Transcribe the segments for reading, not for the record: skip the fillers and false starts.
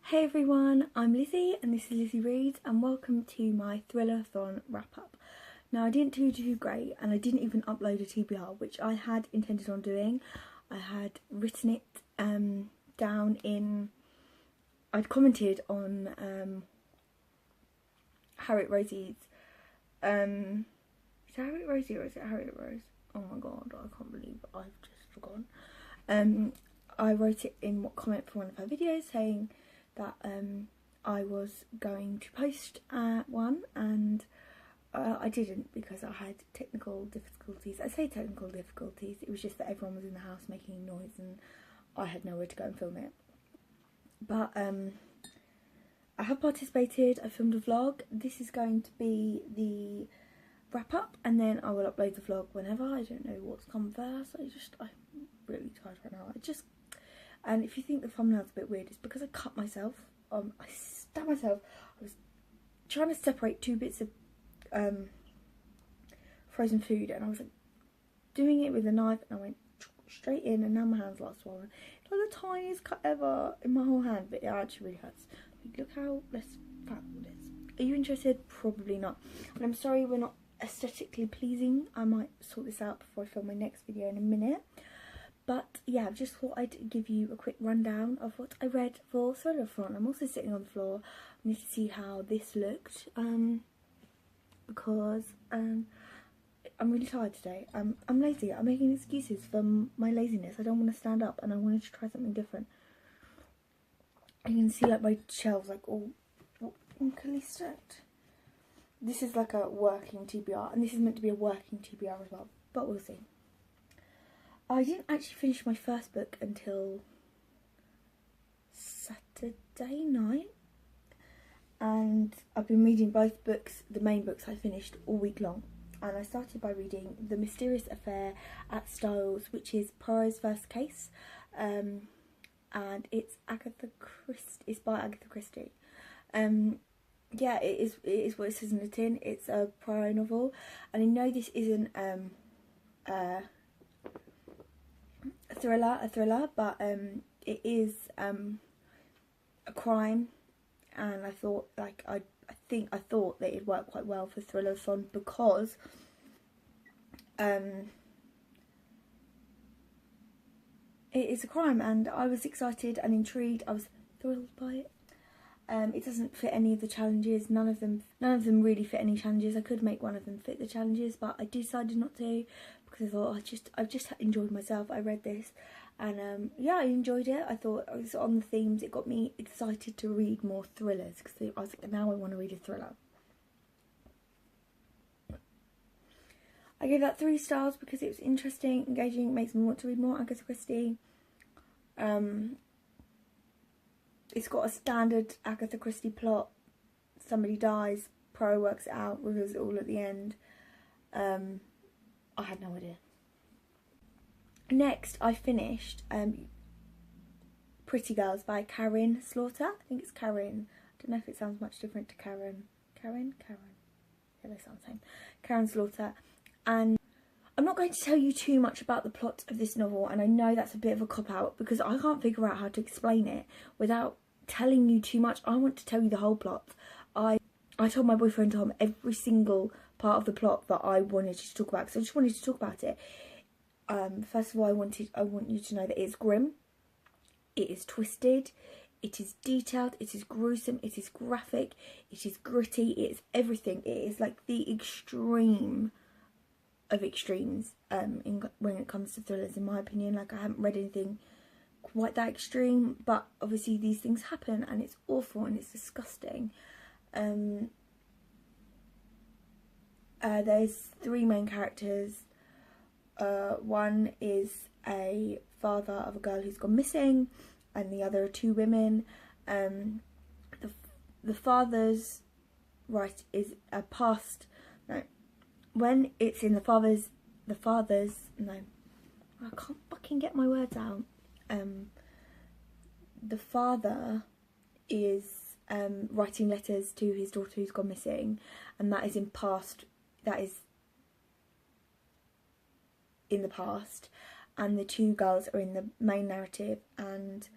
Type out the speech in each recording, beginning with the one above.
Hey everyone, I'm Lizzie and this is Lizzie Reads and welcome to my Thrillerathon Wrap Up. Now I didn't do too great and I didn't even upload a TBR, which I had intended on doing. I had written it down in, I'd commented on Harriet Rosie's, is it Harriet Rosie or is it Harriet Rose? Oh my god, I can't believe I've just forgotten. I wrote it in what comment for one of her videos saying that I was going to post one, and I didn't because I had technical difficulties. I say technical difficulties, it was just that everyone was in the house making noise and I had nowhere to go and film it. But I have participated, I filmed a vlog. This is going to be the wrap up and then I will upload the vlog whenever. I don't know what's come first. I'm really tired right now. And if you think the thumbnail's a bit weird, it's because I cut myself. I stabbed myself. I was trying to separate two bits of frozen food and I was like doing it with a knife and I went straight in and now my hand's like swollen. It's like the tiniest cut ever in my whole hand, but it actually really hurts. Look how less fat it is. Are you interested? Probably not. And I'm sorry we're not aesthetically pleasing. I might sort this out before I film my next video in a minute. But yeah, I just thought I'd give you a quick rundown of what I read for Thrillerathon. I'm also sitting on the floor. I need to see how this looked because I'm really tired today. I'm lazy. I'm making excuses for my laziness. I don't want to stand up and I wanted to try something different. You can see like my shelves like all wonkily stacked. This is like a working TBR and this is meant to be a working TBR as well, but we'll see. I didn't actually finish my first book until Saturday night, and I've been reading both books, the main books I finished all week long. And I started by reading The Mysterious Affair at Styles, which is Poirot's first case, and it's it's by Agatha Christie. Yeah, it is what it says in the tin. It's a Poirot novel, and I know this isn't a thriller, but it is a crime, and I thought I thought that it'd work quite well for Thrillerathon because it is a crime, and I was excited and intrigued. I was thrilled by it. It doesn't fit any of the challenges. None of them really fit any challenges. I could make one of them fit the challenges, but I decided not to because I thought I've just enjoyed myself. I read this, and yeah, I enjoyed it. I thought I was on the themes. It got me excited to read more thrillers because I was like, now I want to read a thriller. I gave that 3 stars because it was interesting, engaging, makes me want to read more Agatha Christie. It's got a standard Agatha Christie plot. Somebody dies, Poirot works it out, reveals it all at the end. I had no idea. Next, I finished Pretty Girls by Karen Slaughter. I think it's Karen. I don't know if it sounds much different to Karen. Karen? Yeah, they sound the same. Karen Slaughter. And I'm not going to tell you too much about the plot of this novel, and I know that's a bit of a cop-out because I can't figure out how to explain it without telling you too much. I want to tell you the whole plot. I told my boyfriend Tom every single part of the plot that I wanted to talk about because I just wanted to talk about it. First of all, I want you to know that it's grim, it is twisted, it is detailed, it is gruesome, it is graphic, it is gritty, it is everything. It is like the extreme of extremes when it comes to thrillers, in my opinion. Like, I haven't read anything quite that extreme, but obviously these things happen and it's awful and it's disgusting. There's 3 main characters. One is a father of a girl who's gone missing, and the other are 2 women. The father's is a past. No, when it's in the father's. No, I can't fucking get my words out. The father is writing letters to his daughter who's gone missing, and that is in past. That is in the past, and the 2 girls are in the main narrative, and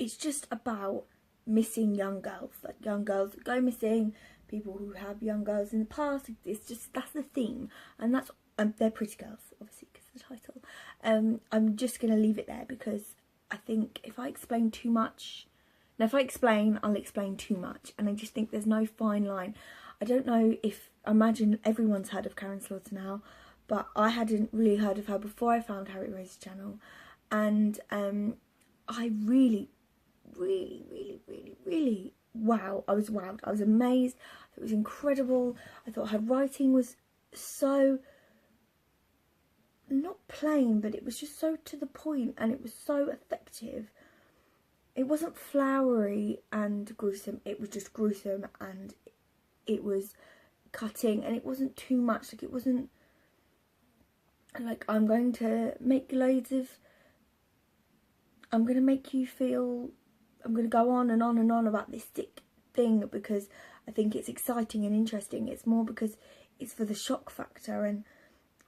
it's just about missing young girls, like young girls that go missing, people who have young girls in the past. It's just, that's the theme, and that's they're pretty girls, obviously, because of the title. I'm just gonna leave it there because I think if I explain too much, now if I explain, I'll explain too much, and I just think there's no fine line. I don't know if, I imagine everyone's heard of Karen Slaughter now, but I hadn't really heard of her before I found Harriet Rose's channel, and I really, wow, I was wowed. I was amazed. It was incredible. I thought her writing was so, not plain, but it was just so to the point, and it was so effective. It wasn't flowery and gruesome, it was just gruesome, and it was cutting, and it wasn't too much. Like, it wasn't like, I'm going to make loads of, I'm going to make you feel, I'm going to go on and on and on about this sick thing because I think it's exciting and interesting. It's more because it's for the shock factor, and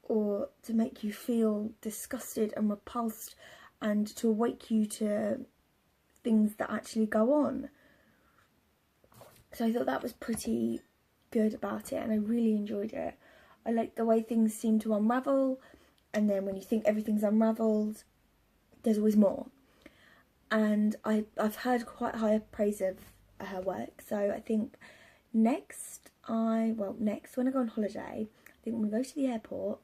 or to make you feel disgusted and repulsed, and to awake you to things that actually go on. So I thought that was pretty good about it, and I really enjoyed it. I liked the way things seem to unravel, and then when you think everything's unravelled, there's always more. And I've heard quite high praise of her work, so I think next when I go on holiday, I think when we go to the airport,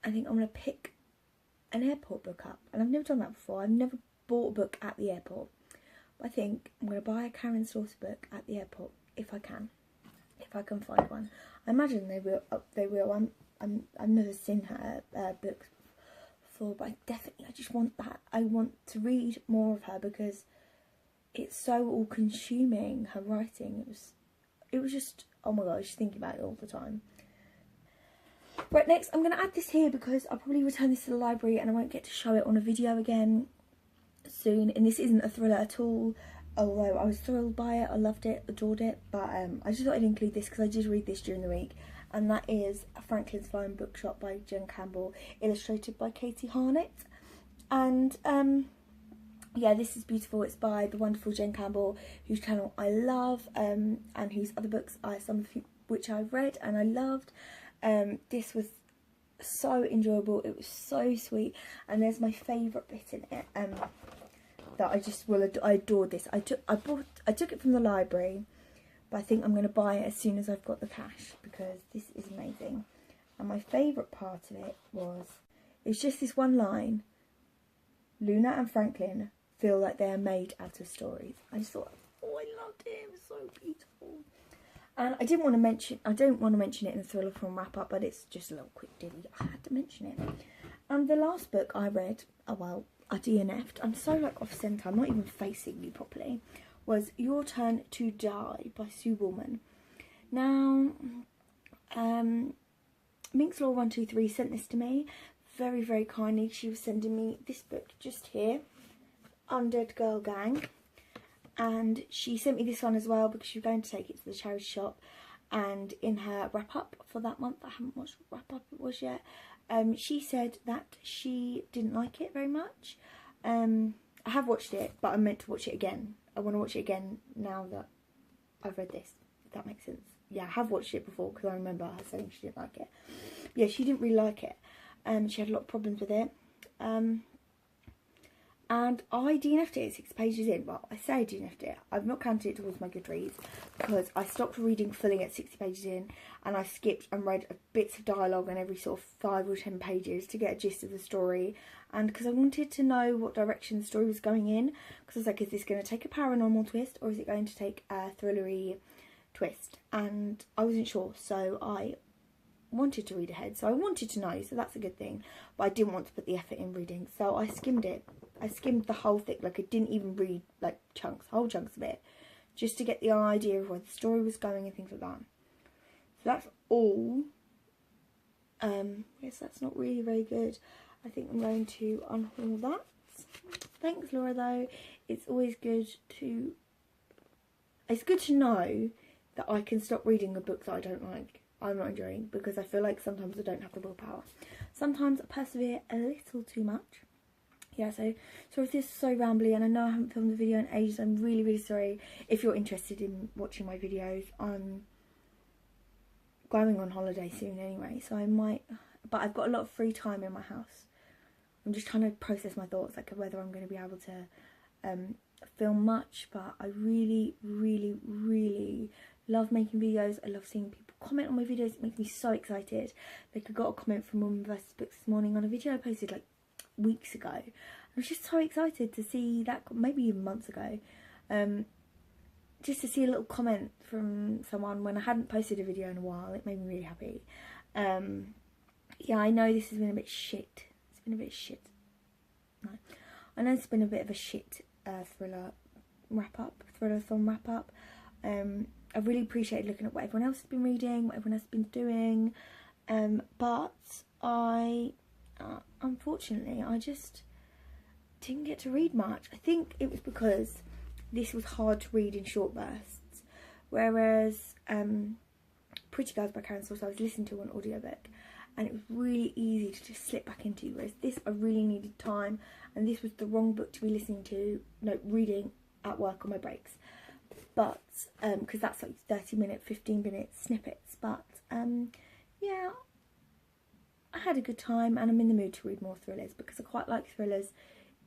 I think I'm going to pick an airport book up. And I've never done that before. I've never bought a book at the airport. But I think I'm going to buy a Karen Slaughter book at the airport, if I can find one. I imagine they will. I've never seen her books before, but I just want that. I want to read more of her because it's so all-consuming, her writing. It was just, oh my god, I was just thinking about it all the time. Right, next I'm going to add this here because I'll probably return this to the library and I won't get to show it on a video again soon. And this isn't a thriller at all, although I was thrilled by it, I loved it, adored it. But I just thought I'd include this because I did read this during the week. And that is Franklin's Flying Bookshop by Jen Campbell, illustrated by Katie Harnett. And yeah, this is beautiful. It's by the wonderful Jen Campbell, whose channel I love, and whose other books some of which I've read and I loved. This was so enjoyable. It was so sweet, and there's my favourite bit in it that I just I adored this. I took it from the library, but I think I'm going to buy it as soon as I've got the cash because this is amazing. And my favourite part of it it's just this one line: Luna and Franklin feel like they are made out of stories. I just thought, oh, I loved it. It was so beautiful. And I don't want to mention it in the Thrillerathon Wrap Up, but it's just a little quick ditty. I had to mention it. And the last book I read, I DNF'd. I'm so like off centre. I'm not even facing you properly. Was Your Turn to Die by Sue Woolman. Now, Minx Law 123 sent this to me very, very kindly. She was sending me this book just here, Undead Girl Gang. And she sent me this one as well because she was going to take it to the charity shop. And in her wrap up for that month, I haven't watched what wrap up it was yet, she said that she didn't like it very much. I have watched it, but I meant to watch it again. I want to watch it again now that I've read this, if that makes sense. Yeah, I have watched it before because I remember her saying she didn't like it. Yeah, she didn't really like it. She had a lot of problems with it. And I DNF'd it 6 pages in. Well, I say I DNF'd it. I've not counted it towards my Goodreads because I stopped reading fully at 60 pages in, and I skipped and read bits of dialogue on every sort of 5 or 10 pages to get a gist of the story. And because I wanted to know what direction the story was going in, because I was like, is this going to take a paranormal twist or is it going to take a thrillery twist? And I wasn't sure, so I wanted to read ahead. So I wanted to know, so that's a good thing. But I didn't want to put the effort in reading, so I skimmed it. I skimmed the whole thing, like I didn't even read like whole chunks of it, just to get the idea of where the story was going and things like that. So that's all. Yes, that's not really very good. I think I'm going to unhaul that. Thanks, Laura, though. It's always good to... It's good to know that I can stop reading a book that I don't like, I'm not enjoying, because I feel like sometimes I don't have the willpower. Sometimes I persevere a little too much. yeah, so sorry if this is so rambly, and I know I haven't filmed a video in ages. I'm really, really sorry. If you're interested in watching my videos, I'm going on holiday soon anyway, so I might, but I've got a lot of free time in my house. I'm just trying to process my thoughts, like whether I'm going to be able to film much, but I really, really, really love making videos. I love seeing people comment on my videos. It makes me so excited. Like, I got a comment from Women vs Books this morning on a video I posted like weeks ago. I was just so excited to see that, maybe even months ago, just to see a little comment from someone when I hadn't posted a video in a while. It made me really happy. Yeah, I know this has been a bit shit. It's been a bit shit. No, I know it's been a bit of a shit Thrillerathon Wrap Up. I really appreciated looking at what everyone else has been reading, what everyone else has been doing, but I, unfortunately, I just didn't get to read much. I think it was because this was hard to read in short bursts, whereas Pretty Girls by Karen Slaughter I was listening to on audiobook, and it was really easy to just slip back into, whereas this I really needed time, and this was the wrong book to be listening to, no, reading at work on my breaks. But because that's like 30-minute, 15-minute snippets. But yeah, I had a good time, and I'm in the mood to read more thrillers, because I quite like thrillers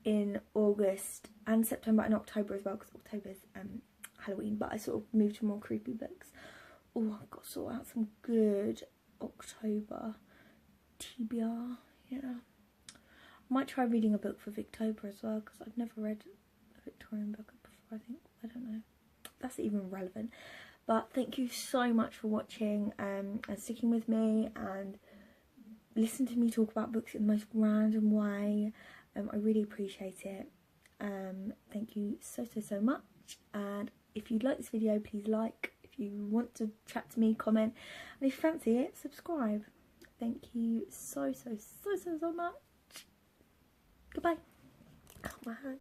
in August and September and October as well, because October's Halloween, but I sort of moved to more creepy books. Oh, I've got to sort out some good October TBR. Yeah, I might try reading a book for Victober as well, because I've never read a Victorian book before. I don't know. That's even relevant. But thank you so much for watching and sticking with me and listen to me talk about books in the most random way. I really appreciate it. Thank you so much. And if you'd like this video, please like. If you want to chat to me, comment. And if you fancy it, subscribe. Thank you so much. Goodbye. Oh, my hand.